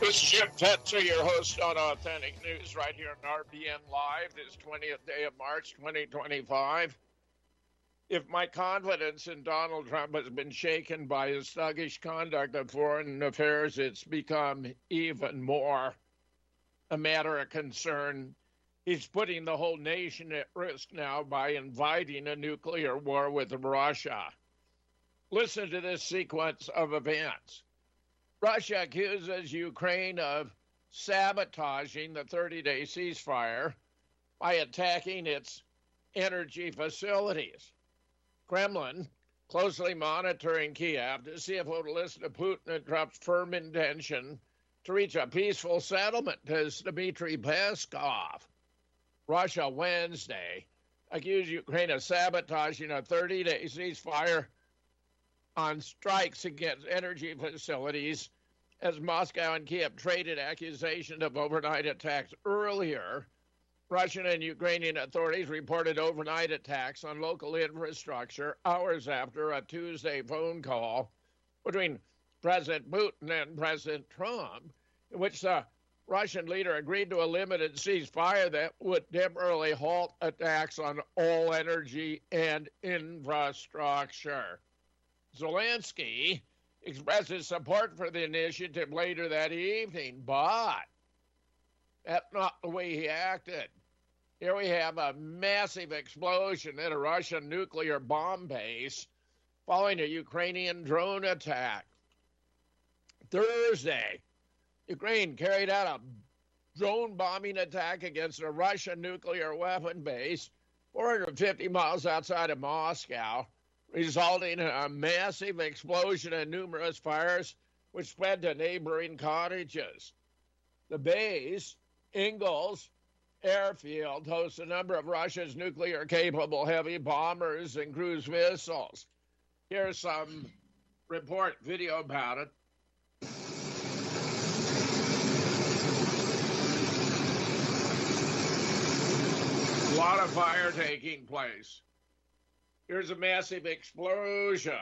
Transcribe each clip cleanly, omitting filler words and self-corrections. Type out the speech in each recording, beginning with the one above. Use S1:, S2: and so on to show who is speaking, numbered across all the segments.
S1: This is Jim Tetzer, your host on Authentic News right here on RBN Live this 20th day of March 2025. If my confidence in Donald Trump has been shaken by his thuggish conduct of foreign affairs, it's become even more a matter of concern. He's putting the whole nation at risk now by inviting a nuclear war with Russia. Listen to this sequence of events. Russia accuses Ukraine of sabotaging the 30-day ceasefire by attacking its energy facilities. Kremlin closely monitoring Kiev to see if it will listen to Putin and Trump's firm intention to reach a peaceful settlement, says Dmitry Peskov. Russia Wednesday accused Ukraine of sabotaging a 30-day ceasefire on strikes against energy facilities as Moscow and Kiev traded accusations of overnight attacks. Earlier, Russian and Ukrainian authorities reported overnight attacks on local infrastructure hours after a Tuesday phone call between President Putin and President Trump, in which the Russian leader agreed to a limited ceasefire that would temporarily halt attacks on all energy and infrastructure. Zelensky expressed his support for the initiative later that evening, but that's not the way he acted. Here we have a massive explosion at a Russian nuclear bomb base following a Ukrainian drone attack. Thursday, Ukraine carried out a drone bombing attack against a Russian nuclear weapon base 450 miles outside of Moscow, resulting in a massive explosion and numerous fires which spread to neighboring cottages. The base, Ingalls Airfield, hosts a number of Russia's nuclear-capable heavy bombers and cruise missiles. Here's some report video about it. A lot of fire taking place. Here's a massive explosion.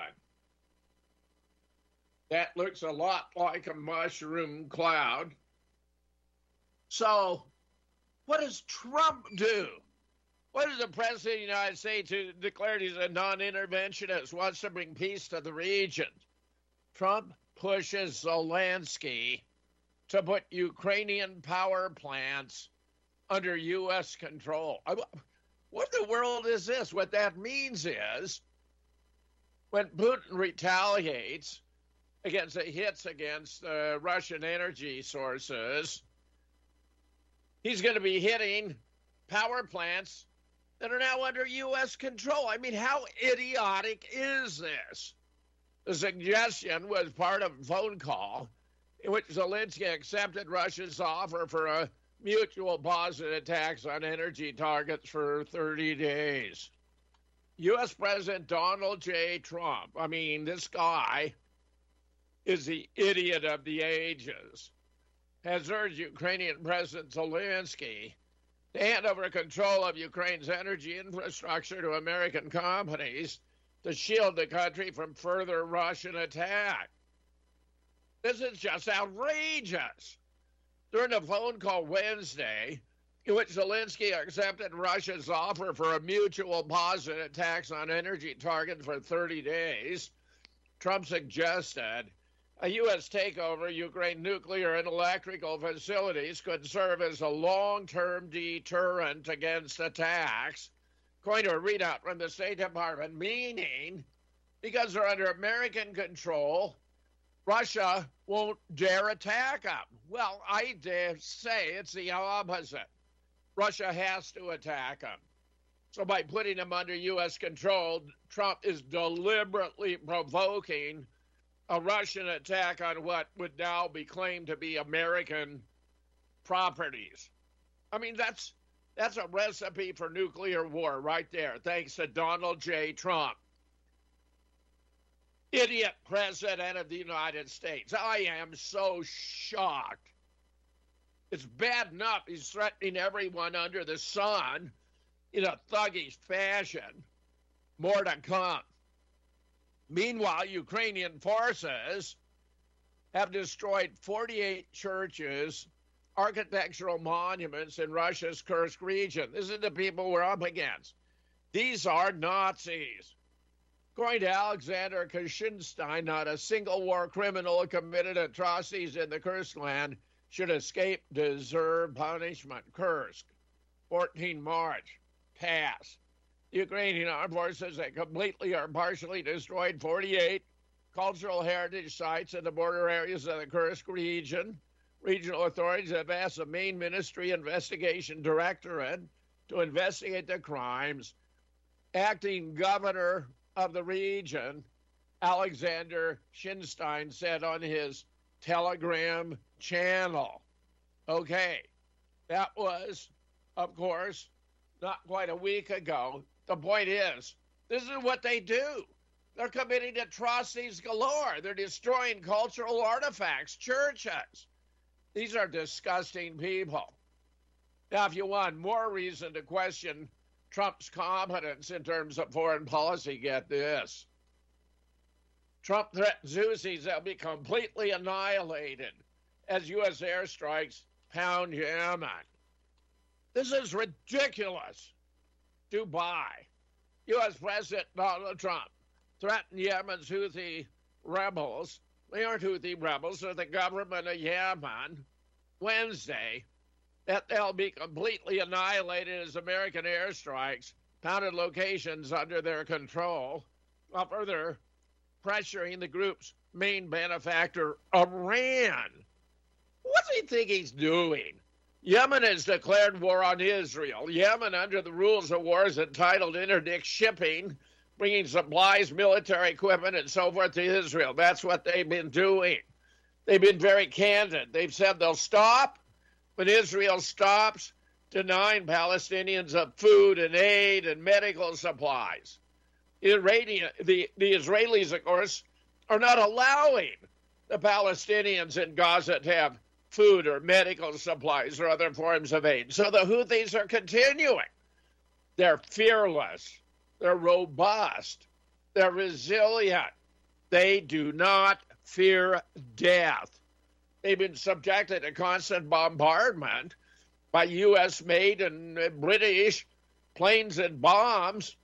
S1: That looks a lot like a mushroom cloud. So, what does Trump do? What does the President of the United States, who declared he's a non-interventionist, wants to bring peace to the region? Trump pushes Zelensky to put Ukrainian power plants under U.S. control. What in the world is this? What that means is when Putin retaliates against the hits against Russian energy sources, he's going to be hitting power plants that are now under U.S. control. I mean, how idiotic is this? The suggestion was part of a phone call in which Zelensky accepted Russia's offer for a mutual pause in attacks on energy targets for 30 days. U.S. President Donald J. Trump, I mean, this guy is the idiot of the ages, has urged Ukrainian President Zelensky to hand over control of Ukraine's energy infrastructure to American companies to shield the country from further Russian attack. This is just outrageous. During a phone call Wednesday, in which Zelensky accepted Russia's offer for a mutual pause in attacks on energy targets for 30 days, Trump suggested a U.S. takeover of Ukraine nuclear and electrical facilities could serve as a long-term deterrent against attacks, according to a readout from the State Department, meaning because they're under American control, Russia won't dare attack them. Well, I dare say it's the opposite. Russia has to attack them. So by putting them under U.S. control, Trump is deliberately provoking a Russian attack on what would now be claimed to be American properties. I mean, that's a recipe for nuclear war right there, thanks to Donald J. Trump. Idiot President of the United States. I am so shocked. It's bad enough he's threatening everyone under the sun in a thuggish fashion. More to come. Meanwhile, Ukrainian forces have destroyed 48 churches, architectural monuments in Russia's Kursk region. This is the people we're up against. These are Nazis. According to Alexander Kashinstein, not a single war criminal who committed atrocities in the Kursk land should escape deserved punishment. Kursk, 14 March, pass. The Ukrainian armed forces have completely or partially destroyed 48 cultural heritage sites in the border areas of the Kursk region. Regional authorities have asked the Main Ministry Investigation Directorate to investigate the crimes. Acting governor of the region, Alexander Shinstein, said on his Telegram channel. Okay, that was, of course, not quite a week ago. The point is, this is what they do. They're committing atrocities galore. They're destroying cultural artifacts, churches. These are disgusting people. Now, if you want more reason to question Trump's competence in terms of foreign policy, get this. Trump threatens Houthis they'll be completely annihilated as U.S. airstrikes pound Yemen. This is ridiculous. Dubai. U.S. President Donald Trump threatened Yemen's Houthi rebels. They aren't Houthi rebels, they're the government of Yemen. Wednesday, that they'll be completely annihilated as American airstrikes pounded locations under their control, while further pressuring the group's main benefactor, Iran. What's he think he's doing? Yemen has declared war on Israel. Yemen, under the rules of war, is entitled to interdict shipping, bringing supplies, military equipment, and so forth to Israel. That's what they've been doing. They've been very candid. They've said they'll stop when Israel stops denying Palestinians of food and aid and medical supplies. The Israelis, of course, are not allowing the Palestinians in Gaza to have food or medical supplies or other forms of aid. So the Houthis are continuing. They're fearless. They're robust. They're resilient. They do not fear death. They've been subjected to constant bombardment by U.S.-made and British planes and bombs.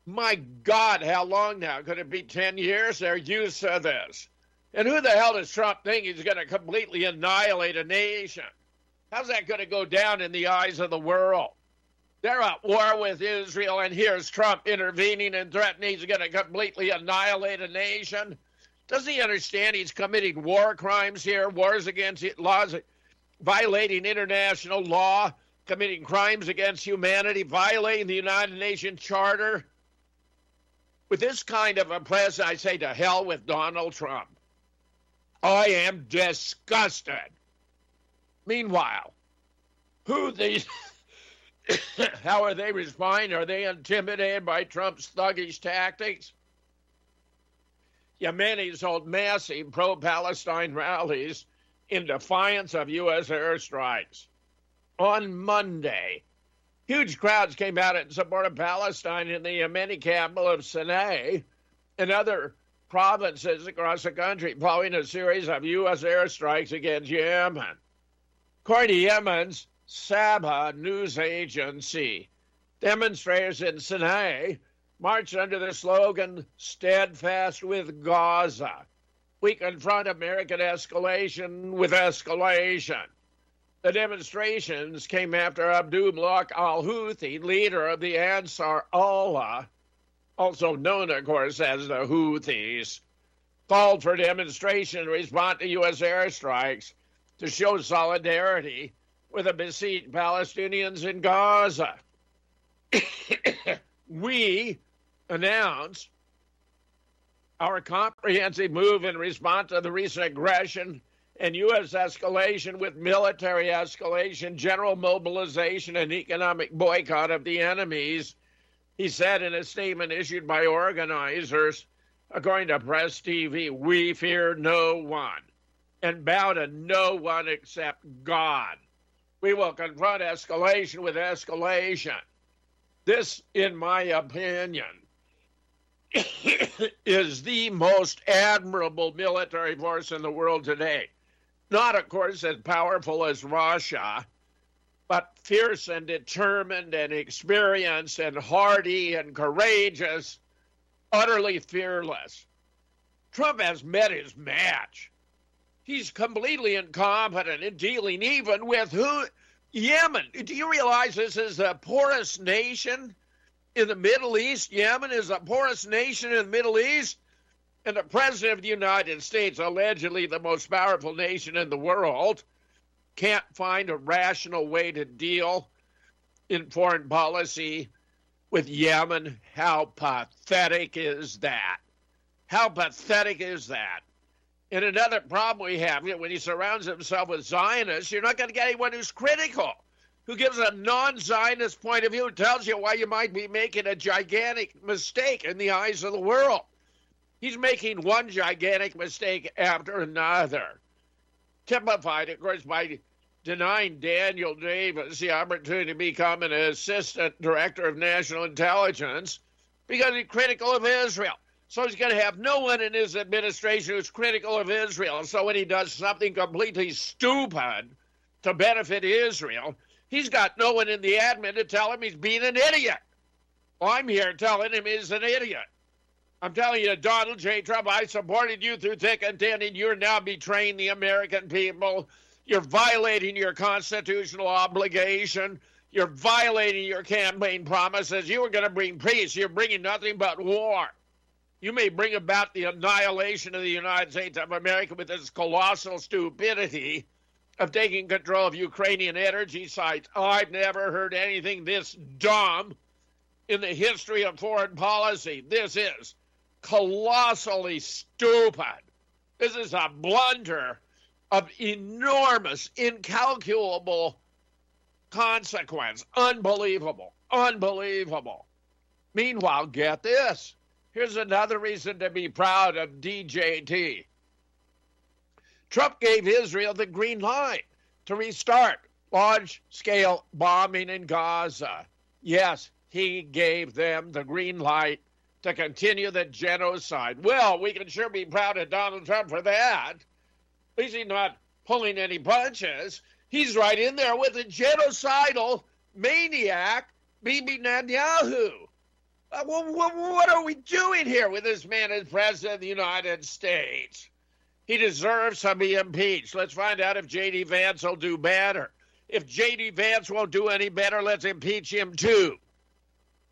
S1: My God, how long now? Could it be 10 years? They're used to this. And who the hell does Trump think he's going to completely annihilate a nation? How's that going to go down in the eyes of the world? They're at war with Israel, and here's Trump intervening and threatening he's going to completely annihilate a nation. Doesn't he understand he's committing war crimes here, wars against laws, violating international law, committing crimes against humanity, violating the United Nations Charter? With this kind of a president, I say to hell with Donald Trump. I am disgusted. Meanwhile, how are they responding? Are they intimidated by Trump's thuggish tactics? Yemenis hold massive pro-Palestine rallies in defiance of U.S. airstrikes. On Monday, huge crowds came out in support of Palestine in the Yemeni capital of Sana'a and other provinces across the country following a series of U.S. airstrikes against Yemen. According to Yemen's Saba news agency, demonstrators in Sana'a marched under the slogan, "Steadfast with Gaza." We confront American escalation with escalation. The demonstrations came after Abdullah al-Houthi, leader of the Ansar Allah, also known, of course, as the Houthis, called for demonstration in response to U.S. airstrikes to show solidarity with the besieged Palestinians in Gaza. We announced our comprehensive move in response to the recent aggression and U.S. escalation with military escalation, general mobilization, and economic boycott of the enemies, he said in a statement issued by organizers. According to Press TV, we fear no one and bow to no one except God. We will confront escalation with escalation. This, in my opinion, is the most admirable military force in the world today. Not, of course, as powerful as Russia, but fierce and determined and experienced and hardy and courageous, utterly fearless. Trump has met his match. He's completely incompetent in dealing even with who? Yemen. Do you realize this is the poorest nation in the Middle East? Yemen is the poorest nation in the Middle East. And the President of the United States, allegedly the most powerful nation in the world, can't find a rational way to deal in foreign policy with Yemen. How pathetic is that? How pathetic is that? And another problem we have, when he surrounds himself with Zionists, you're not going to get anyone who's critical, who gives a non-Zionist point of view, who tells you why you might be making a gigantic mistake in the eyes of the world. He's making one gigantic mistake after another, typified, of course, by denying Daniel Davis the opportunity to become an assistant director of national intelligence because he's critical of Israel. So he's going to have no one in his administration who's critical of Israel. So when he does something completely stupid to benefit Israel, he's got no one in the admin to tell him he's being an idiot. Well, I'm here telling him he's an idiot. I'm telling you, Donald J. Trump, I supported you through thick and thin, and you're now betraying the American people. You're violating your constitutional obligation. You're violating your campaign promises. You were going to bring peace. You're bringing nothing but war. You may bring about the annihilation of the United States of America with this colossal stupidity of taking control of Ukrainian energy sites. I've never heard anything this dumb in the history of foreign policy. This is colossally stupid. This is a blunder of enormous, incalculable consequence. Unbelievable. Unbelievable. Meanwhile, get this. Here's another reason to be proud of DJT. Trump gave Israel the green light to restart large-scale bombing in Gaza. Yes, he gave them the green light to continue the genocide. Well, we can sure be proud of Donald Trump for that. At least he's not pulling any punches. He's right in there with the genocidal maniac, Bibi Netanyahu. What are we doing here with this man as president of the United States? He deserves to be impeached. Let's find out if J.D. Vance will do better. If J.D. Vance won't do any better, let's impeach him too.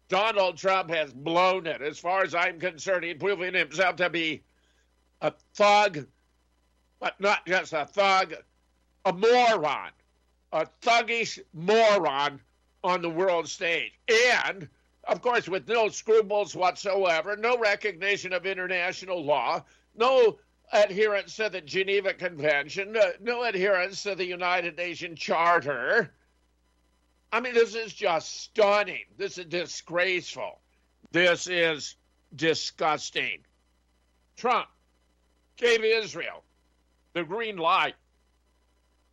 S1: Donald Trump has blown it. As far as I'm concerned, he's proving himself to be a thug, but not just a thug, a moron, a thuggish moron on the world stage. And, of course, with no scruples whatsoever, no recognition of international law, no adherence to the Geneva Convention, no adherence to the United Nations Charter. I mean, this is just stunning. This is disgraceful. This is disgusting. Trump gave Israel the green light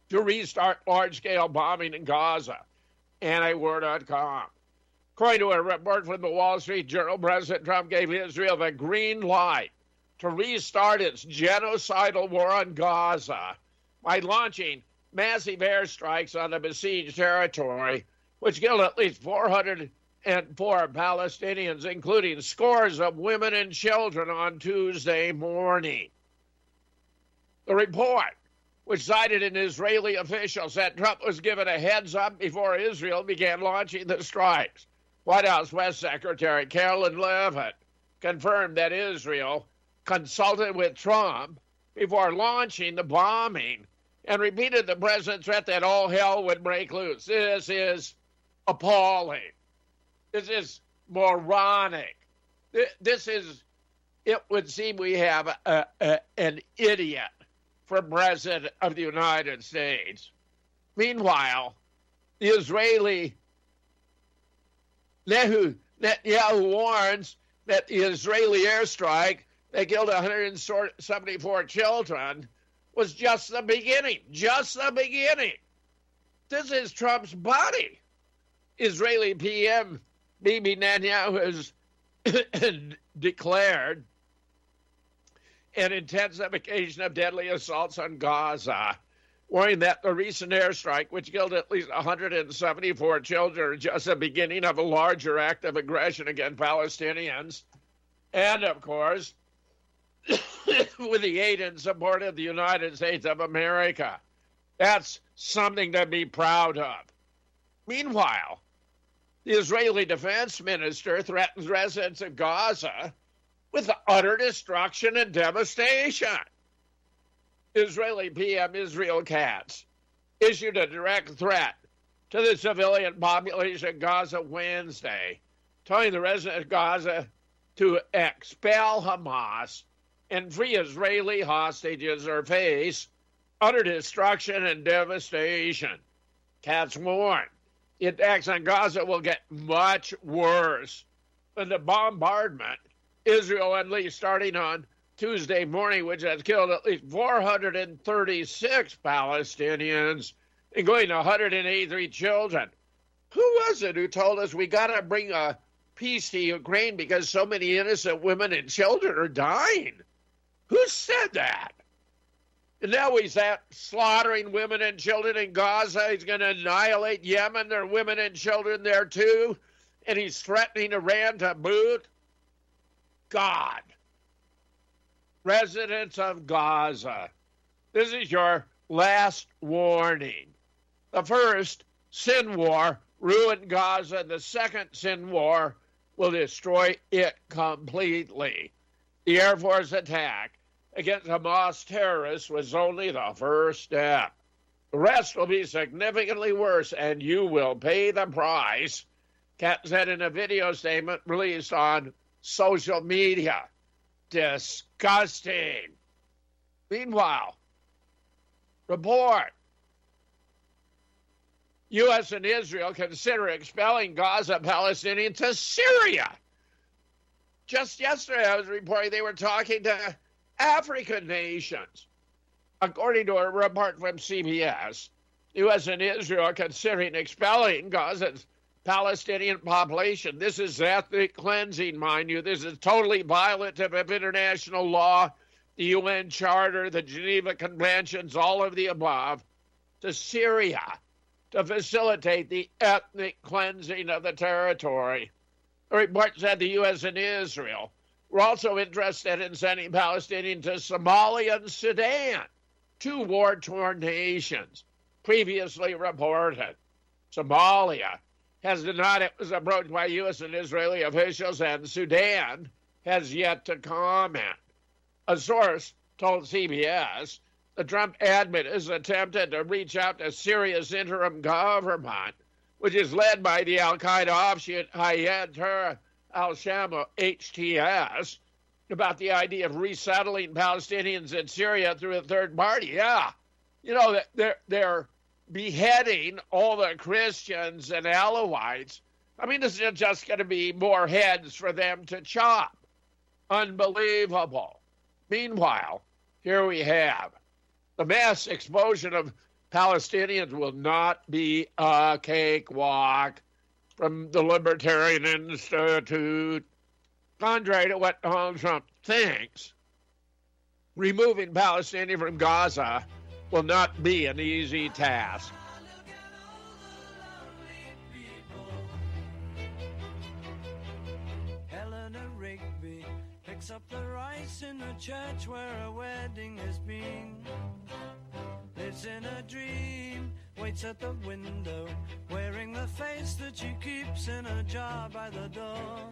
S1: to restart large-scale bombing in Gaza. Antiwar.com. According to a report from the Wall Street Journal, President Trump gave Israel the green light to restart its genocidal war on Gaza by launching massive airstrikes on the besieged territory, which killed at least 404 Palestinians, including scores of women and children on Tuesday morning. The report, which cited an Israeli official, said Trump was given a heads up before Israel began launching the strikes. White House Press Secretary Carolyn Leavitt confirmed that Israel consulted with Trump before launching the bombing and repeated the president's threat that all hell would break loose. This is appalling. This is moronic. This is, it would seem we have an idiot for president of the United States. Meanwhile, the Israeli Netanyahu warns that the Israeli airstrike that killed 174 children was just the beginning. Just the beginning. This is Trump's buddy. Israeli PM Bibi Netanyahu's declared an intensification of deadly assaults on Gaza, warning that the recent airstrike, which killed at least 174 children, is just the beginning of a larger act of aggression against Palestinians. And, of course, with the aid and support of the United States of America. That's something to be proud of. Meanwhile, the Israeli defense minister threatens residents of Gaza with utter destruction and devastation. Israeli PM Israel Katz issued a direct threat to the civilian population of Gaza Wednesday, telling the residents of Gaza to expel Hamas and free Israeli hostages or face utter destruction and devastation. Katz warned the attacks on Gaza will get much worse than the bombardment Israel unleashed starting on Tuesday morning, which has killed at least 436 Palestinians, including 183 children. Who was it who told us we got to bring a peace to Ukraine because so many innocent women and children are dying? Who said that? And now he's out slaughtering women and children in Gaza. He's going to annihilate Yemen. There are women and children there too. And he's threatening Iran to boot. God. Residents of Gaza, this is your last warning. The first sin war ruined Gaza. The second sin war will destroy it completely. The Air Force attack against Hamas terrorists was only the first step. The rest will be significantly worse, and you will pay the price, Katz said in a video statement released on social media. Disgusting. Meanwhile, report. U.S. and Israel consider expelling Gaza Palestinians to Syria. Just yesterday, I was reporting they were talking to African nations. According to a report from CBS, U.S. and Israel are considering expelling Gaza's Palestinian population. This is ethnic cleansing, mind you. This is totally violative of international law, the UN Charter, the Geneva Conventions, all of the above, to Syria to facilitate the ethnic cleansing of the territory. The report said the U.S. and Israel were also interested in sending Palestinians to Somalia and Sudan, two war-torn nations, previously reported. Somalia has denied it was approached by U.S. and Israeli officials, and Sudan has yet to comment. A source told CBS the Trump admin has attempted to reach out to Syria's interim government, which is led by the al-Qaeda offshoot Hayat Tahrir al-Sham, HTS, about the idea of resettling Palestinians in Syria through a third party. Yeah, you know, they're beheading all the Christians and Alawites. I mean, this is just going to be more heads for them to chop. Unbelievable. Meanwhile, here we have the mass expulsion of Palestinians will not be a cakewalk from the Libertarian Institute. Contrary to what Donald Trump thinks, removing Palestinians from Gaza will not be an easy task.
S2: Eleanor Rigby picks up the rice in the church where a wedding has been. Lives in a dream, waits at the window, wearing the face that she keeps in a jar by the door.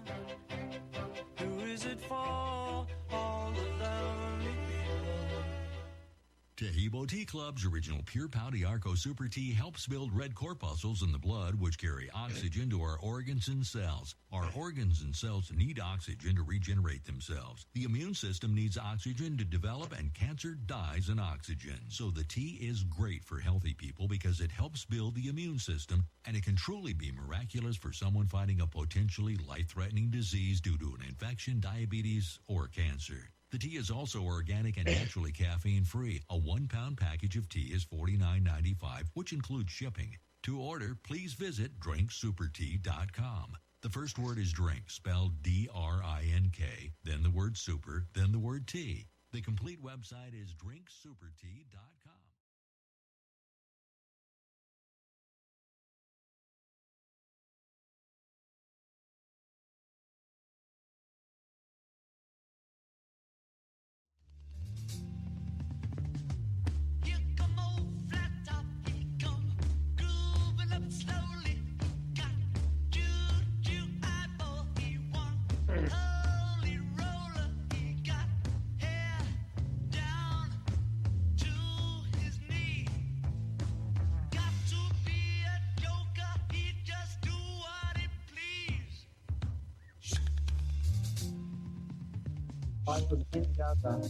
S2: Who is it for? All the lonely people.
S3: Tahibo Tea Club's original Pure Pouty Arco Super Tea helps build red corpuscles in the blood, which carry oxygen to our organs and cells. Our organs and cells need oxygen to regenerate themselves. The immune system needs oxygen to develop, and cancer dies in oxygen. So the tea is great for healthy people because it helps build the immune system, and it can truly be miraculous for someone fighting a potentially life-threatening disease due to an infection, diabetes, or cancer. The tea is also organic and naturally caffeine-free. A 1-pound package of tea is $49.95, which includes shipping. To order, please visit drinksupertea.com. The first word is drink, spelled D-R-I-N-K, then the word super, then the word tea. The complete website is drinksupertea.com.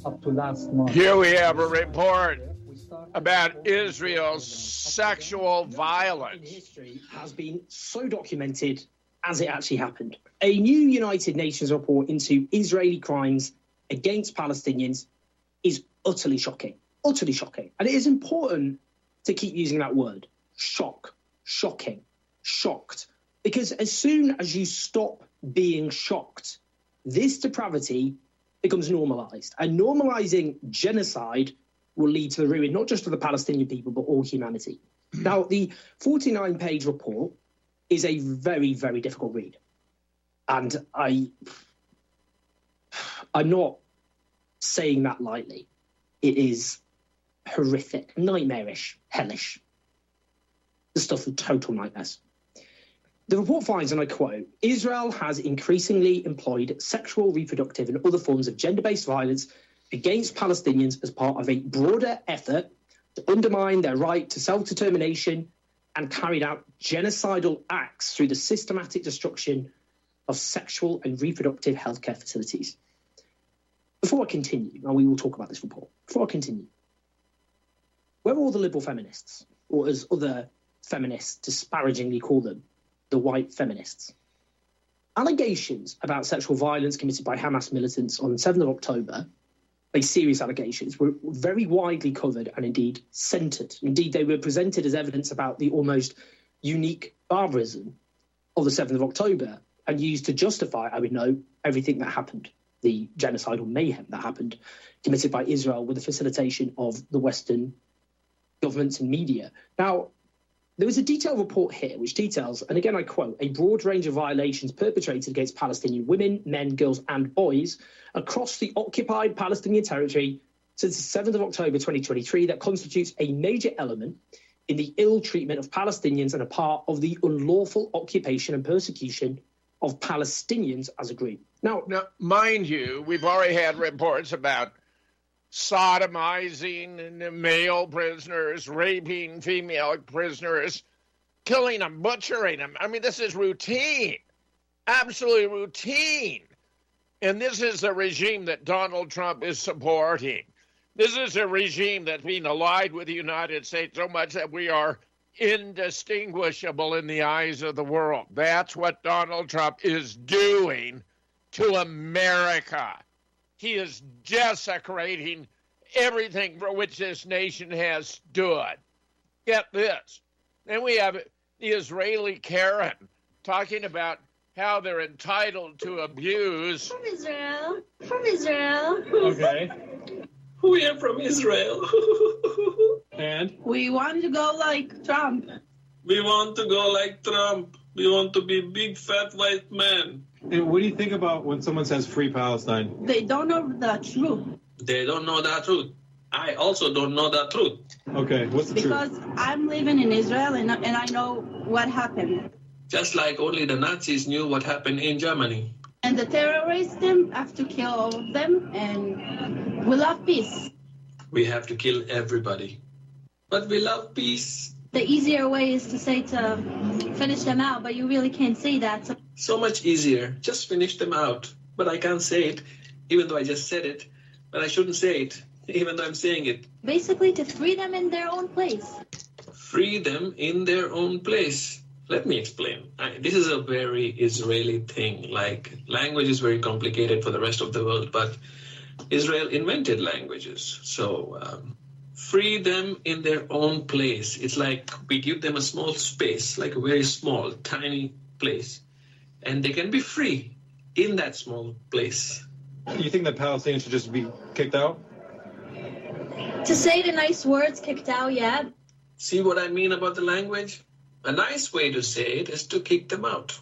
S4: Up to last month.
S1: Here we have a report about Israel's sexual violence.
S4: History has been so documented as it actually happened. A new United Nations report into Israeli crimes against Palestinians is utterly shocking. Utterly shocking. And it is important to keep using that word. Shock. Shocking. Shocked. Because as soon as you stop being shocked, this depravity becomes normalized. And normalizing genocide will lead to the ruin, not just of the Palestinian people, but all humanity. Now, the 49-page report is a very, very difficult read. And I'm not saying that lightly. It is horrific, nightmarish, hellish. The stuff of total nightmares. The report finds, and I quote, Israel has increasingly employed sexual, reproductive and other forms of gender-based violence against Palestinians as part of a broader effort to undermine their right to self-determination and carried out genocidal acts through the systematic destruction of sexual and reproductive healthcare facilities. Before I continue, and we will talk about this report, before I continue, where are all the liberal feminists, or as other feminists disparagingly call them, the white feminists? Allegations about sexual violence committed by Hamas militants on the 7th of October, these serious allegations, were very widely covered and indeed centred. Indeed, they were presented as evidence about the almost unique barbarism of the 7th of October and used to justify, I would know, everything that happened, the genocidal mayhem that happened, committed by Israel with the facilitation of the Western governments and media. Now, there was a detailed report here which details, and again I quote, a broad range of violations perpetrated against Palestinian women, men, girls and boys across the occupied Palestinian territory since the 7th of October 2023 that constitutes a major element in the ill treatment of Palestinians and a part of the unlawful occupation and persecution of Palestinians as a group.
S1: Now, mind you, we've already had reports about sodomizing male prisoners, raping female prisoners, killing them, butchering them. I mean, this is routine, absolutely routine. And this is the regime that Donald Trump is supporting. This is a regime that's being allied with the United States so much that we are indistinguishable in the eyes of the world. That's what Donald Trump is doing to America. He is desecrating everything for which this nation has stood. Get this. Then we have the Israeli Karen talking about how they're entitled to abuse.
S5: From Israel. From Israel.
S6: Okay.
S7: We are from Israel.
S6: And?
S5: We want to go like Trump.
S7: We want to go like Trump. We want to be big, fat, white men.
S6: And what do you think about when someone says free Palestine?
S5: They don't know the truth.
S7: They don't know that truth. I also don't know that truth.
S6: Okay, what's the
S5: because
S6: truth?
S5: Because I'm living in Israel and I know what happened.
S7: Just like only the Nazis knew what happened in Germany.
S5: And the terrorists have to kill all of them, and we love peace.
S7: We have to kill everybody. But we love peace.
S5: The easier way is to say to finish them out, but you really can't say that.
S7: So much easier. Just finish them out. But I can't say it, even though I just said it. But I shouldn't say it, even though I'm saying it.
S5: Basically to free them in their own place.
S7: Free them in their own place. Let me explain. This is a very Israeli thing. Like, language is very complicated for the rest of the world, but Israel invented languages. So, free them in their own place. It's like we give them a small space, like a very small, tiny place. and they can be free in that small place.
S6: You think that Palestinians should just be kicked out?
S8: To say the nice words, kicked out, yeah.
S7: See what I mean about the language? A nice way to say it is to kick them out.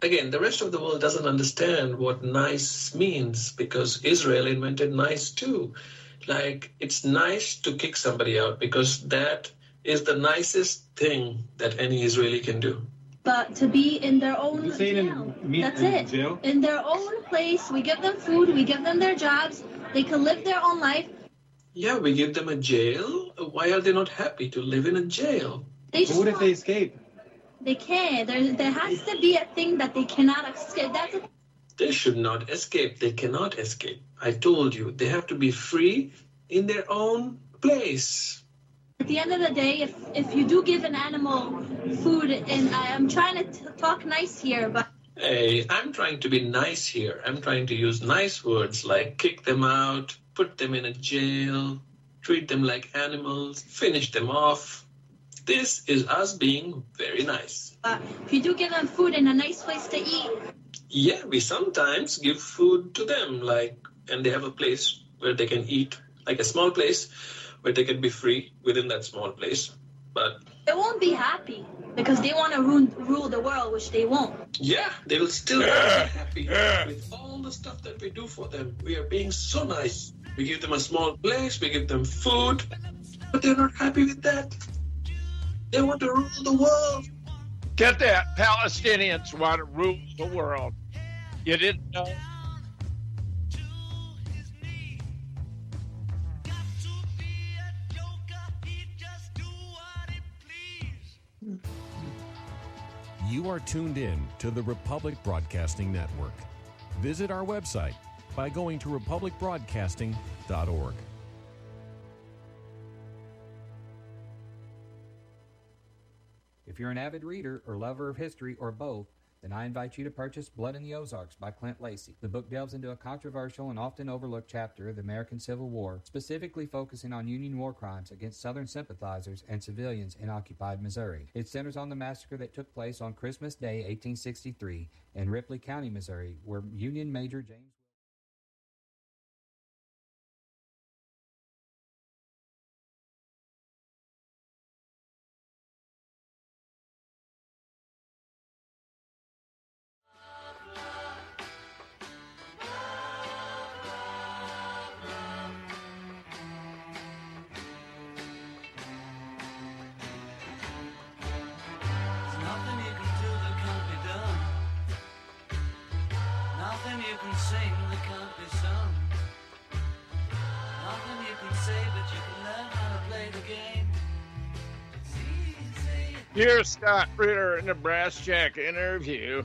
S7: Again, the rest of the world doesn't understand what nice means because Israel invented nice too. Like, it's nice to kick somebody out because that is the nicest thing that any Israeli can do.
S8: But to be in their own
S6: You saying
S8: jail.
S6: in
S8: That's it.
S6: jail?
S8: In their own place, we give them food, we give them their jobs, they can live their own life.
S7: Yeah, we give them a jail. Why are they not happy to live in a jail?
S8: They
S6: But what if they escape?
S8: They can't. There has to be a thing that they cannot escape. That's a
S7: They should not escape. They cannot escape. I told you, they have to be free in their own place.
S8: At the end of the day, if you do give an animal food, and I'm trying to talk nice here, but
S7: Hey, I'm trying to be nice here. I'm trying to use nice words like kick them out, put them in a jail, treat them like animals, finish them off. This is us being very nice.
S8: if you do give them food and a nice place to eat,
S7: Yeah, we sometimes give food to them, and they have a place where they can eat, like a small place where they can be free within that small place. But
S8: they won't be happy because they want to rule the world, which they won't.
S7: yeah, they will still be happy with all the stuff that we do for them. We are being so nice. We give them a small place, we give them food, but they're not happy with that. They want to rule the world.
S1: Get that. Palestinians want to rule the world. You didn't know?
S9: You are tuned in to the Republic Broadcasting Network. Visit our website by going to republicbroadcasting.org.
S10: If you're an avid reader or lover of history or both, then I invite you to purchase Blood in the Ozarks by Clint Lacey. The book delves into a controversial and often overlooked chapter of the American Civil War, specifically focusing on Union war crimes against Southern sympathizers and civilians in occupied Missouri. It centers on the massacre that took place on Christmas Day, 1863, in Ripley County, Missouri, where Union Major James
S1: Dear Scott Ritter in the Brass Jack interview,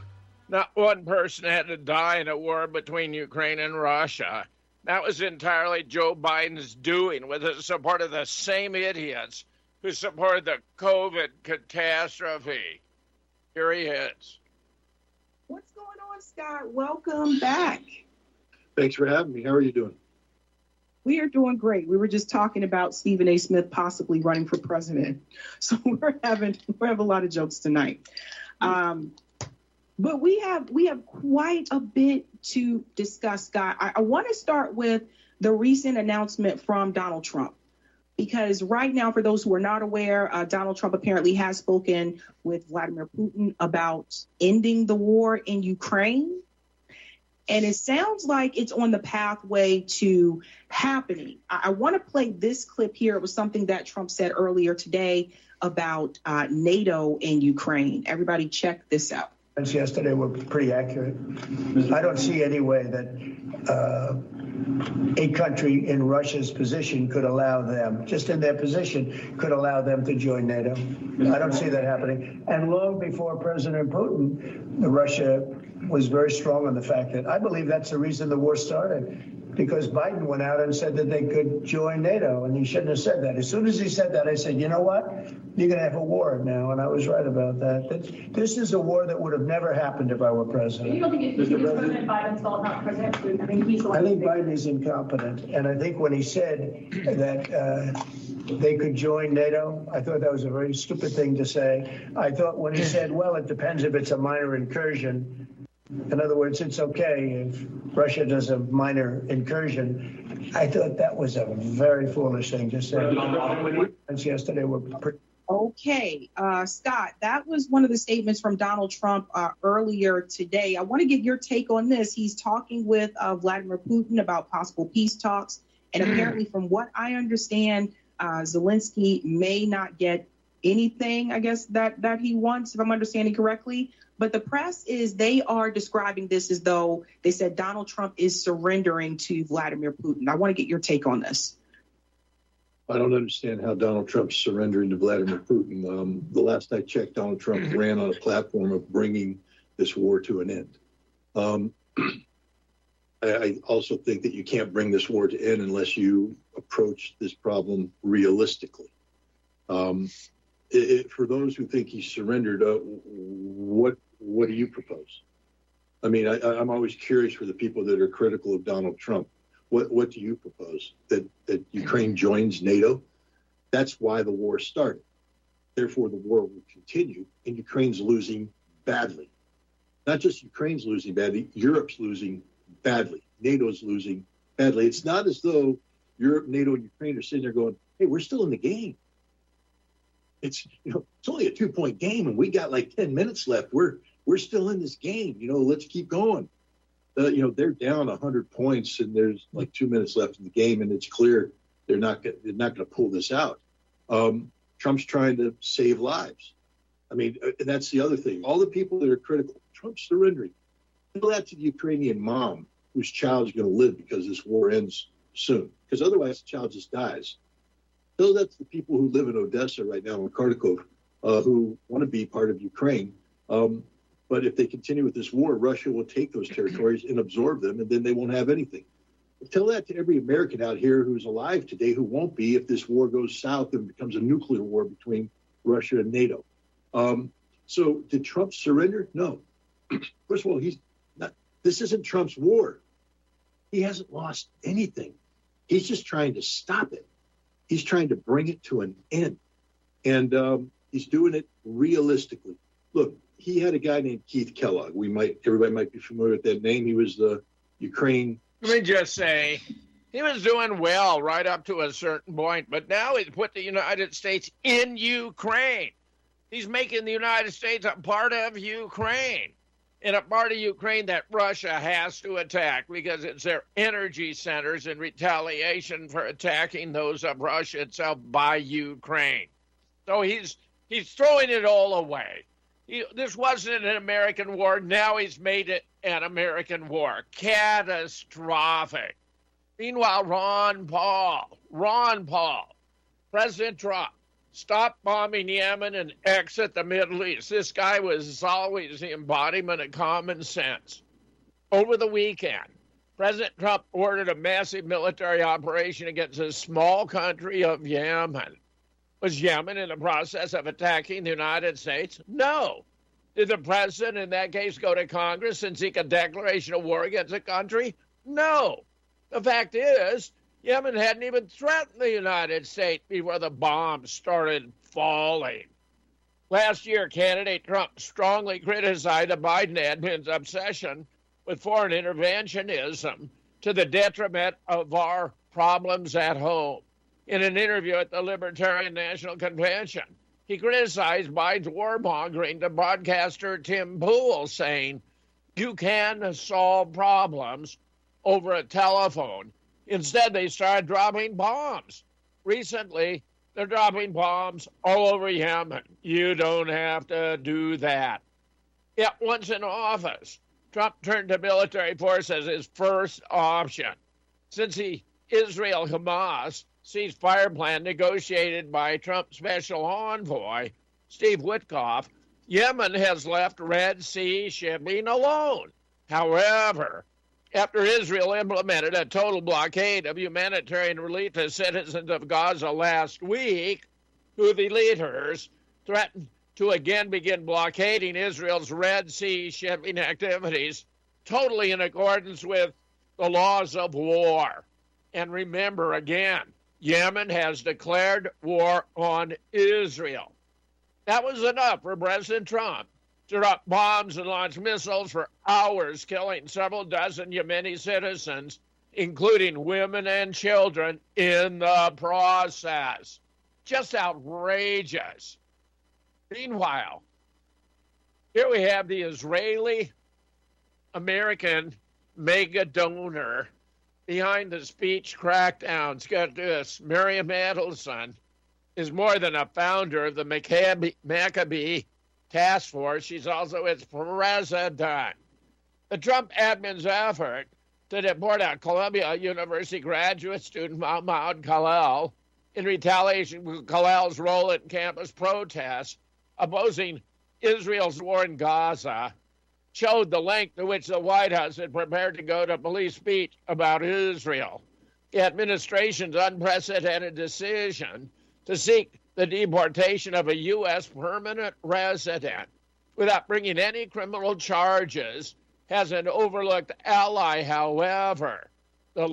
S1: not one person had to die in a war between Ukraine and Russia. That was entirely Joe Biden's doing with the support of the same idiots who supported the COVID catastrophe. Here he is.
S11: What's going on, Scott? Welcome back.
S12: Thanks for having me. How are you doing?
S11: We are doing great. We were just talking about Stephen A. Smith possibly running for president. So we have a lot of jokes tonight. But we have quite a bit to discuss, Scott. I want to start with the recent announcement from Donald Trump. Because right now, for those who are not aware, Donald Trump apparently has spoken with Vladimir Putin about ending the war in Ukraine. And it sounds like it's on the pathway to happening. I want to play this clip here. It was something that Trump said earlier today about NATO and Ukraine. Everybody check this out.
S13: Yesterday were pretty accurate. I don't see any way that a country in Russia's position could allow them, just in their position, could allow them to join NATO. I don't see that happening. And long before President Putin, Russia was very strong on the fact that I believe that's the reason the war started. Because Biden went out and said that they could join NATO, and he shouldn't have said that. As soon as he said that, I said, you know what? You're going to have a war now, and I was right about that. This is a war that would have never happened if I were president.
S14: You don't think it was President Biden's fault, not President Putin? I think he's the one.
S13: I think Biden is incompetent, and I think when he said that they could join NATO, I thought that was a very stupid thing to say. I thought when he said, well, it depends if it's a minor incursion, In other words, it's okay if Russia does a minor incursion. I thought that was a very foolish thing to say. Yesterday were pretty.
S11: Okay, Scott, that was one of the statements from Donald Trump earlier today. I want to get your take on this. He's talking with Vladimir Putin about possible peace talks. And apparently, from what I understand, Zelensky may not get anything, I guess, that he wants, if I'm understanding correctly. But the press they are describing this as though they said Donald Trump is surrendering to Vladimir Putin. I want to get your take on this.
S12: I don't understand how Donald Trump's surrendering to Vladimir Putin. The last I checked, Donald Trump ran on a platform of bringing this war to an end. I also think that you can't bring this war to end unless you approach this problem realistically. For those who think he's surrendered, what do you propose? I mean, I'm always curious for the people that are critical of Donald Trump. What do you propose? That Ukraine joins NATO? That's why the war started. Therefore, the war will continue, and Ukraine's losing badly. Not just Ukraine's losing badly, Europe's losing badly. NATO's losing badly. It's not as though Europe, NATO, and Ukraine are sitting there going, hey, we're still in the game. It's only a 2-point game, and we got like 10 minutes left. We're still in this game. Let's keep going. They're down 100 points, and there's like 2 minutes left in the game, and it's clear they're not going to pull this out. Trump's trying to save lives. I mean, and that's the other thing. All the people that are critical, Trump's surrendering. Tell that to the Ukrainian mom whose child is going to live because this war ends soon, because otherwise the child just dies. Tell that to the people who live in Odessa right now, in Kharkov, who want to be part of Ukraine. But if they continue with this war, Russia will take those territories and absorb them, and then they won't have anything. Tell that to every American out here who's alive today who won't be if this war goes south and becomes a nuclear war between Russia and NATO. So did Trump surrender? No. First of all, this isn't Trump's war. He hasn't lost anything. He's just trying to stop it. He's trying to bring it to an end. And he's doing it realistically. Look, he had a guy named Keith Kellogg. Everybody might be familiar with that name. He was the Ukraine.
S1: Let me just say, he was doing well right up to a certain point, but now he's put the United States in Ukraine. He's making the United States a part of Ukraine, and a part of Ukraine that Russia has to attack because it's their energy centers in retaliation for attacking those of Russia itself by Ukraine. So he's throwing it all away. This wasn't an American war. Now he's made it an American war. Catastrophic. Meanwhile, Ron Paul, President Trump, stop bombing Yemen and exit the Middle East. This guy was always the embodiment of common sense. Over the weekend, President Trump ordered a massive military operation against a small country of Yemen. Was Yemen in the process of attacking the United States? No. Did the president in that case go to Congress and seek a declaration of war against the country? No. The fact is, Yemen hadn't even threatened the United States before the bombs started falling. Last year, candidate Trump strongly criticized the Biden admin's obsession with foreign interventionism to the detriment of our problems at home. In an interview at the Libertarian National Convention, he criticized Biden's warmongering to broadcaster Tim Pool, saying, you can solve problems over a telephone. Instead, they started dropping bombs. Recently, they're dropping bombs all over Yemen. You don't have to do that. Yet once in office, Trump turned to military force as his first option. Since the Israel-Hamas ceasefire plan negotiated by Trump's special envoy, Steve Witkoff, Yemen has left Red Sea shipping alone. However, after Israel implemented a total blockade of humanitarian relief to citizens of Gaza last week, Houthi leaders threatened to again begin blockading Israel's Red Sea shipping activities, totally in accordance with the laws of war. And remember again, Yemen has declared war on Israel. That was enough for President Trump to drop bombs and launch missiles for hours, killing several dozen Yemeni citizens, including women and children, in the process. Just outrageous. Meanwhile, here we have the Israeli-American mega donor behind the speech crackdowns. Get this, Miriam Adelson is more than a founder of the Maccabee Task Force. She's also its president. The Trump admin's effort to deport a Columbia University graduate student, Mahmoud Khalil, in retaliation for Khalil's role in campus protests opposing Israel's war in Gaza, showed the length to which the White House had prepared to go to police speech about Israel. The administration's unprecedented decision to seek the deportation of a U.S. permanent resident without bringing any criminal charges has an overlooked ally, however. The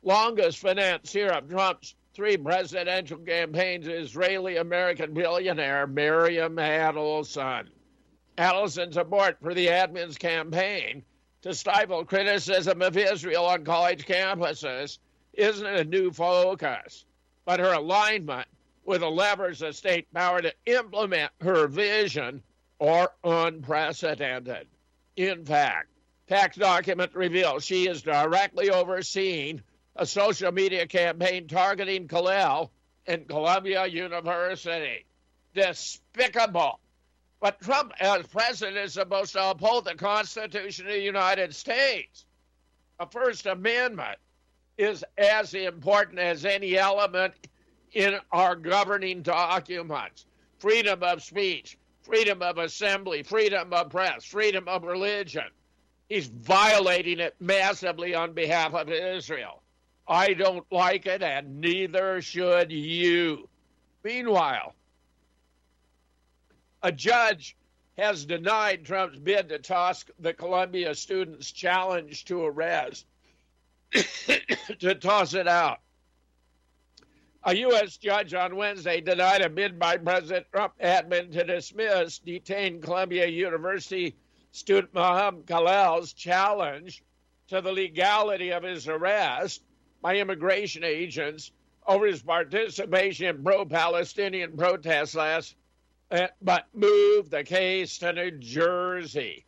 S1: longest financier of Trump's 3 presidential campaigns, Israeli-American billionaire Miriam Adelson. Adelson's support for the admin's campaign to stifle criticism of Israel on college campuses isn't a new focus, but her alignment with the levers of state power to implement her vision are unprecedented. In fact, tax documents reveal she is directly overseeing a social media campaign targeting Khalil and Columbia University. Despicable. But Trump, as president, is supposed to uphold the Constitution of the United States. A First Amendment is as important as any element in our governing documents. Freedom of speech, freedom of assembly, freedom of press, freedom of religion. He's violating it massively on behalf of Israel. I don't like it, and neither should you. Meanwhile, a judge has denied Trump's bid to toss the Columbia students' challenge to arrest, to toss it out. A U.S. judge on Wednesday denied a bid by President Trump admin to dismiss detained Columbia University student Mohammed Khalil's challenge to the legality of his arrest by immigration agents over his participation in pro-Palestinian protests but moved the case to New Jersey.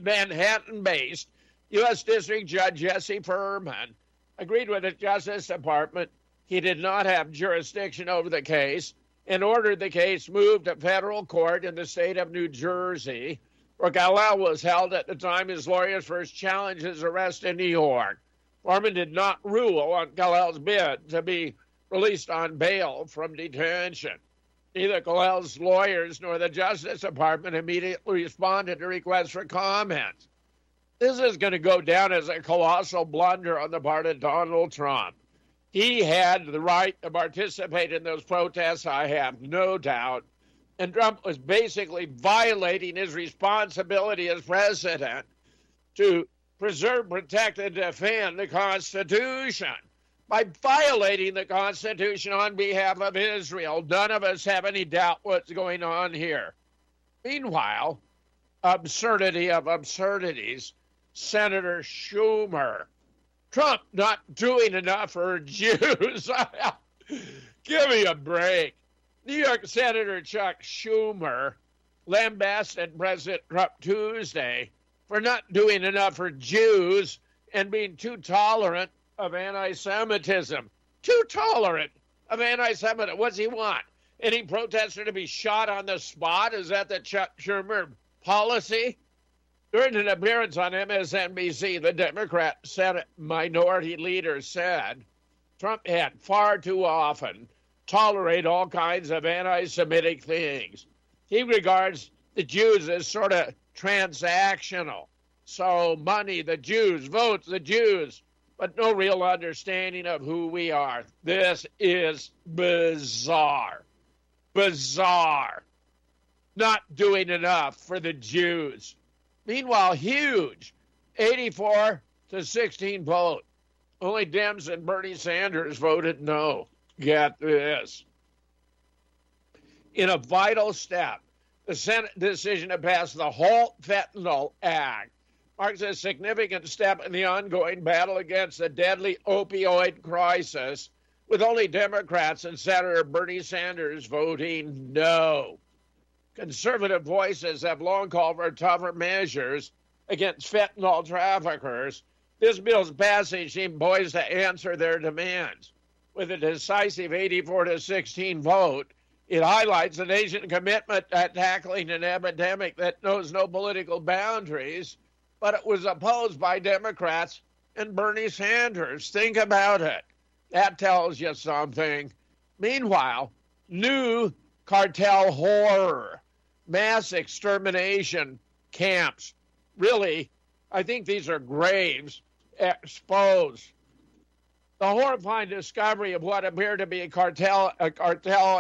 S1: Manhattan-based U.S. District Judge Jesse Furman agreed with the Justice Department he did not have jurisdiction over the case and ordered the case moved to federal court in the state of New Jersey, where Khalil was held at the time his lawyers first challenged his arrest in New York. Furman did not rule on Khalil's bid to be released on bail from detention. Neither Khalil's lawyers nor the Justice Department immediately responded to requests for comment. This is going to go down as a colossal blunder on the part of Donald Trump. He had the right to participate in those protests, I have no doubt. And Trump was basically violating his responsibility as president to preserve, protect, and defend the Constitution by violating the Constitution on behalf of Israel. None of us have any doubt what's going on here. Meanwhile, absurdity of absurdities, Senator Schumer. Trump not doing enough for Jews. Give me a break. New York Senator Chuck Schumer lambasted President Trump Tuesday for not doing enough for Jews and being too tolerant of anti-Semitism. Too tolerant of anti-Semitism. What's he want? Any protester to be shot on the spot? Is that the Chuck Schumer policy? During an appearance on MSNBC, the Democrat Senate Minority Leader said Trump had far too often tolerated all kinds of anti-Semitic things. He regards the Jews as sort of transactional. So money, the Jews, votes, the Jews, but no real understanding of who we are. This is bizarre. Bizarre. Not doing enough for the Jews. Meanwhile, huge, 84 to 16 vote. Only Dems and Bernie Sanders voted no. Get this. In a vital step The Senate decision to pass the Halt Fentanyl Act marks a significant step in the ongoing battle against the deadly opioid crisis, with only Democrats and Senator Bernie Sanders voting no. Conservative voices have long called for tougher measures against fentanyl traffickers. This bill's passage seemed poised to answer their demands. With a decisive 84-16 vote, it highlights the nation's commitment to tackling an epidemic that knows no political boundaries, but it was opposed by Democrats and Bernie Sanders. Think about it. That tells you something. Meanwhile, new cartel horror, mass extermination camps. Really, I think these are graves exposed. The horrifying discovery of what appeared to be a cartel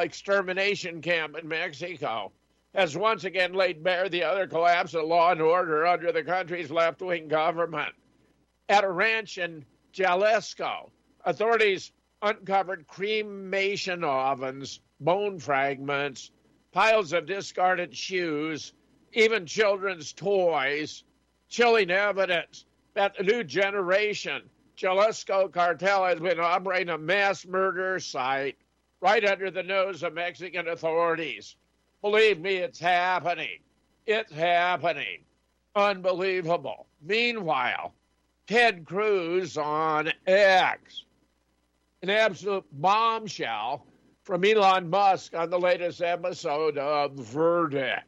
S1: extermination camp in Mexico has once again laid bare the utter collapse of law and order under the country's left-wing government. At a ranch in Jalisco, authorities uncovered cremation ovens, bone fragments, piles of discarded shoes, even children's toys, chilling evidence that the new generation Jalisco cartel has been operating a mass murder site right under the nose of Mexican authorities. Believe me, it's happening. It's happening. Unbelievable. Meanwhile, Ted Cruz on X, an absolute bombshell from Elon Musk on the latest episode of Verdict.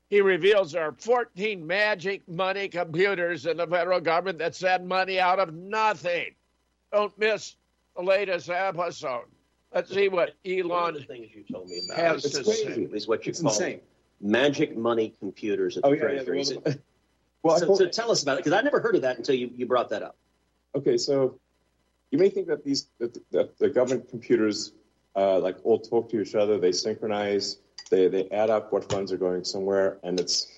S1: He reveals there are 14 magic money computers in the federal government that send money out of nothing. Don't miss the latest episode. Let's see what Elon
S15: One of the things you told me about
S1: has to say.
S15: is what you
S6: It's
S15: call
S6: insane.
S15: magic money computers at the Treasury. So tell us about it, because I never heard of that until you brought that up.
S16: Okay, so you may think that that the government computers like all talk to each other, they synchronize, they add up what funds are going somewhere, and it's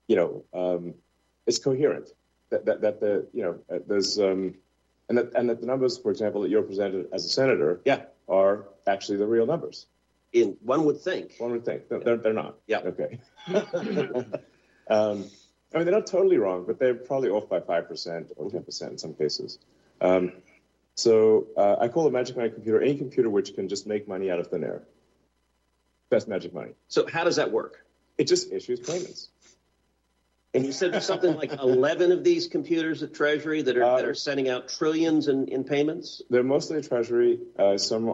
S16: it's coherent. There's and that the numbers, for example, that you're presented as a senator, are actually the real numbers.
S15: One would think.
S16: They're not.
S15: Yeah.
S16: Okay. I mean, they're not totally wrong, but they're probably off by 5% or 10% in some cases. So I call a magic money computer any computer which can just make money out of thin air. That's magic money.
S15: So how does that work?
S16: It just issues payments.
S15: And you said there's something like 11 of these computers at Treasury that are sending out trillions in payments?
S16: They're mostly at Treasury. There's some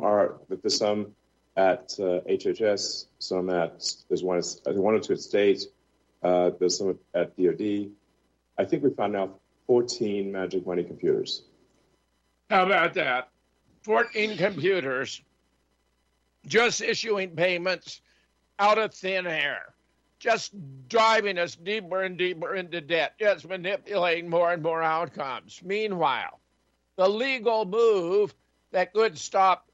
S16: at HHS, there's one or two at State, there's some at DOD. I think we found now 14 magic money computers.
S1: How about that? 14 computers just issuing payments out of thin air, just driving us deeper and deeper into debt, just manipulating more and more outcomes. Meanwhile, the legal move that could stop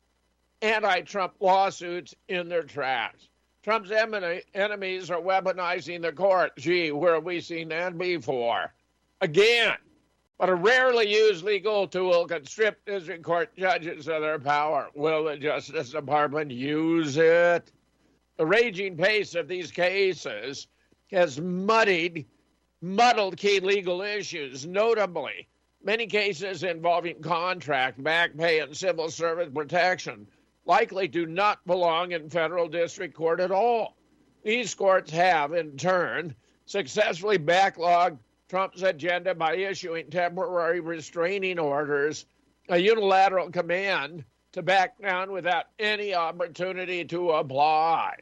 S1: anti-Trump lawsuits in their tracks. Trump's enemies are weaponizing the court. Gee, where have we seen that before? Again. But a rarely used legal tool can strip district court judges of their power. Will the Justice Department use it? The raging pace of these cases has muddled key legal issues, notably many cases involving contract, back pay, and civil service protection likely do not belong in federal district court at all. These courts have, in turn, successfully backlogged Trump's agenda by issuing temporary restraining orders, a unilateral command to back down without any opportunity to apply.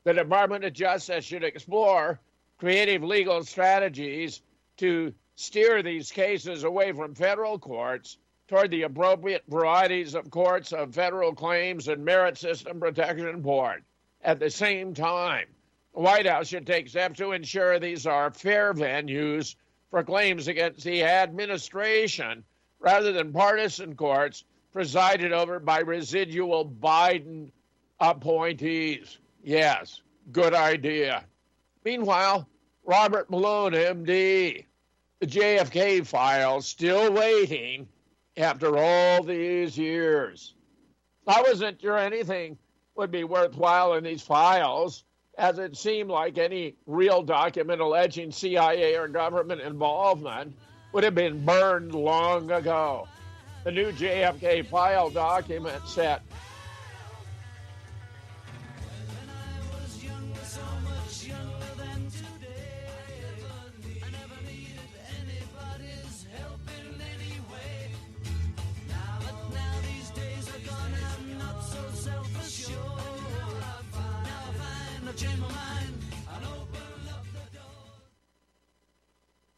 S1: The Department of Justice should explore creative legal strategies to steer these cases away from federal courts toward the appropriate varieties of courts of federal claims and merit system protection board. At the same time, the White House should take steps to ensure these are fair venues for claims against the administration rather than partisan courts presided over by residual Biden appointees. Yes, good idea. Meanwhile, Robert Malone, MD, the JFK files still waiting after all these years. I wasn't sure anything would be worthwhile in these files as it seemed like any real document alleging CIA or government involvement would have been burned long ago. The new JFK file document said,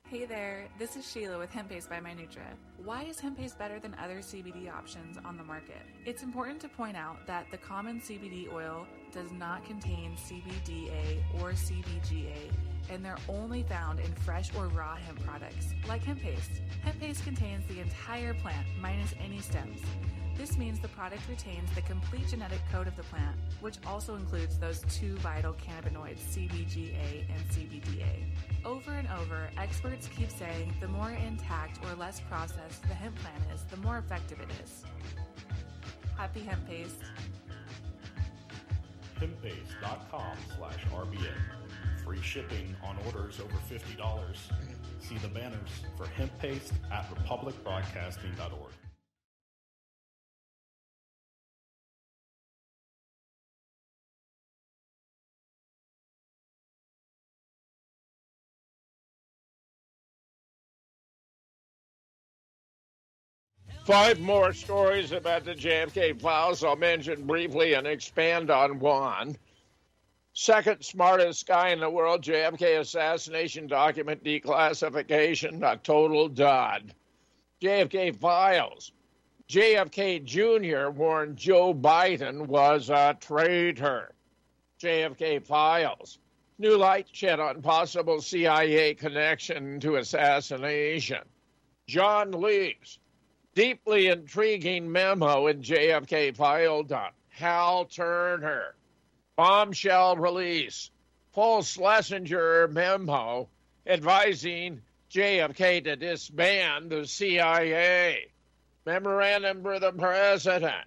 S17: Hey there, this is Sheila with Hemp Paste by Minutra. Why is hemp paste better than other CBD options on the market? It's important to point out that the common CBD oil does not contain CBDA or CBGA, and they're only found in fresh or raw hemp products, like hemp paste. Hemp paste contains the entire plant, minus any stems. This means the product retains the complete genetic code of the plant, which also includes those two vital cannabinoids, CBGA and CBDA. Over and over, experts keep saying the more intact or less processed the hemp plant is, the more effective it is. Happy hemp paste.
S18: Hemppaste.com/RBN. Free shipping on orders over $50. See the banners for hemp paste at republicbroadcasting.org.
S1: Five more stories about the JFK files I'll mention briefly and expand on one. Second smartest guy in the world, JFK assassination document declassification, a total dud. JFK files. JFK Jr. warned Joe Biden was a traitor. JFK files. New light shed on possible CIA connection to assassination. John Lees. Deeply intriguing memo in JFK filed on Hal Turner. Bombshell release. Full Schlesinger memo advising JFK to disband the CIA. Memorandum for the President.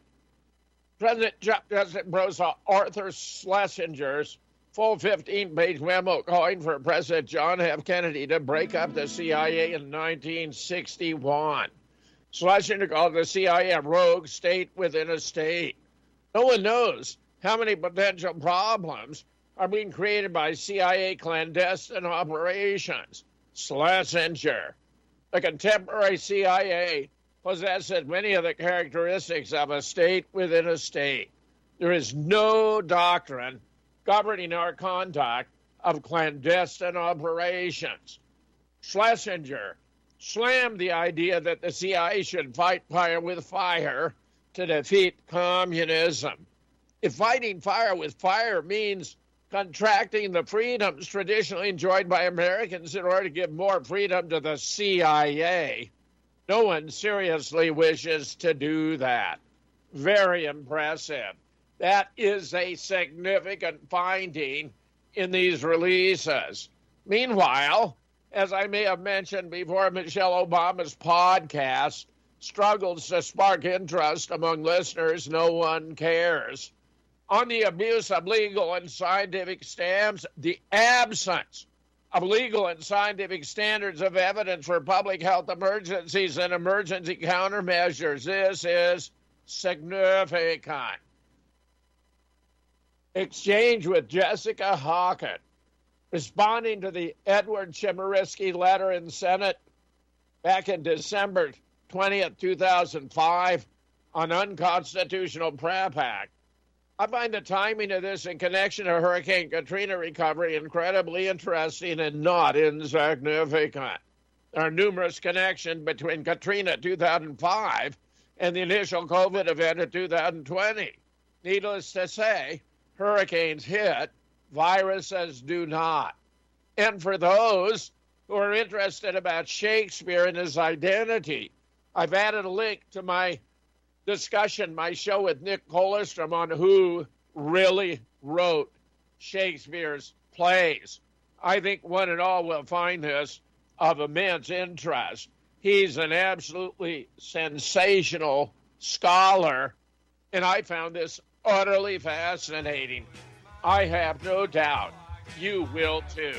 S1: President President Rosa Arthur Schlesinger's full 15-page memo calling for President John F. Kennedy to break up the CIA in 1961. Schlesinger called the CIA a rogue state within a state. No one knows how many potential problems are being created by CIA clandestine operations. Schlesinger. The contemporary CIA possesses many of the characteristics of a state within a state. There is no doctrine governing our conduct of clandestine operations. Schlesinger slammed the idea that the CIA should fight fire with fire to defeat communism. If fighting fire with fire means contracting the freedoms traditionally enjoyed by Americans in order to give more freedom to the CIA, no one seriously wishes to do that. Very impressive. That is a significant finding in these releases. Meanwhile, as I may have mentioned before, Michelle Obama's podcast struggles to spark interest among listeners. No one cares. On the abuse of legal and scientific standards, the absence of legal and scientific standards of evidence for public health emergencies and emergency countermeasures. This is significant. Exchange with Jessica Hockett. Responding to the Edward Chemerinsky letter in Senate back in December 20th, 2005 on unconstitutional PrEP Act. I find the timing of this in connection to Hurricane Katrina recovery incredibly interesting and not insignificant. There are numerous connections between Katrina 2005 and the initial COVID event of 2020. Needless to say, hurricanes hit, viruses do not. And for those who are interested about Shakespeare and his identity, I've added a link to my discussion, my show with Nick Kollerstrom on who really wrote Shakespeare's plays. I think one and all will find this of immense interest. He's an absolutely sensational scholar, and I found this utterly fascinating. I have no doubt you will too.